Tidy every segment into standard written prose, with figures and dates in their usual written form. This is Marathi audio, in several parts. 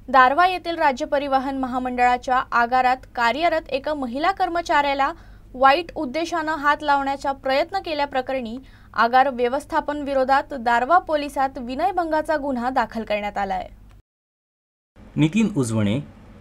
दारव्हा येथील राज्य परिवहन महामंडळाच्या आगारात कार्यरत एका महिला कर्मचाऱ्याला वाईट उद्देशाने हात लावण्याचा प्रयत्न केल्याप्रकरणी आगार व्यवस्थापन विरोधात दारव्हा पोलिसात विनयभंगाचा गुन्हा दाखल करण्यात आला आहे। नितीन उजवणे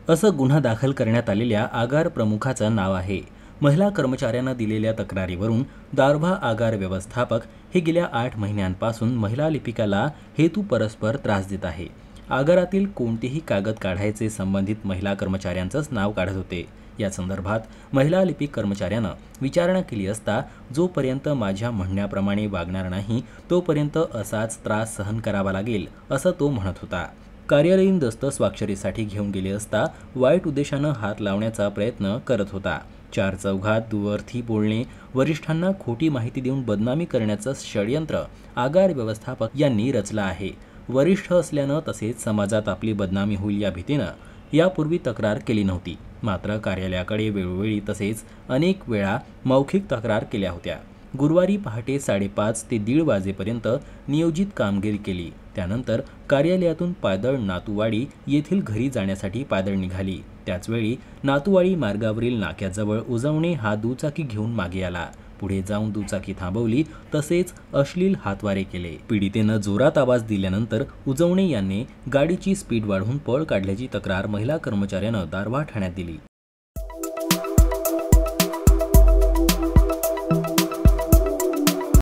असं गुन्हा दाखल करण्यात आलेल्या आगार प्रमुखाचं नाव आहे। महिला कर्मचाऱ्यांना दिलेल्या तक्रारीवरून दारव्हा आगार व्यवस्थापक हे गेल्या 8 महिन्यांपासून महिला लिपिकाला हेतू परस्पर त्रास देत आहे। आगारातील कोणतेही कागद काढायचे संबंधित महिला कर्मचाऱ्यांचंच नाव काढत होते। या संदर्भात महिला लिपिक कर्मचाऱ्यानं विचारणा केली असता जोपर्यंत माझ्या म्हणण्याप्रमाणे वागणार नाही तोपर्यंत असाच त्रास सहन करावा लागेल असं तो म्हणत होता। कार्यालयीन दस्त स्वाक्षरीसाठी घेऊन गेले असता वाईट उद्देशानं हात लावण्याचा प्रयत्न करत होता। 4 चौघात दुअर्थी बोलणे, वरिष्ठांना खोटी माहिती देऊन बदनामी करण्याचं षडयंत्र आगार व्यवस्थापक यांनी रचलं आहे। वरिष्ठ असल्यानं तसेच समाजात आपली बदनामी होईल या भीतीनं यापूर्वी तक्रार केली नव्हती। मात्र कार्यालयाकडे वेळोवेळी तसेच अनेक वेळा मौखिक तक्रार केल्या होत्या। गुरुवारी पहाटे 5:30 ते 1:30 वाजेपर्यंत नियोजित कामगिरी केली। त्यानंतर कार्यालयातून पायदळ नातूवाडी येथील घरी जाण्यासाठी पायदळ निघाली। त्याचवेळी नातूवाडी मार्गावरील नाक्याजवळ उजवणे हा दुचाकी घेऊन मागे आला। पुढे जाऊन दुचाकी थांबवली तसेच अश्लील हातवारे केले। पीडितेनं जोरात आवाज दिल्यानंतर उजवणे यांनी गाडीची स्पीड वाढवून पळ काढल्याची तक्रार महिला कर्मचाऱ्यानं दारव्हा ठाण्यात दिली।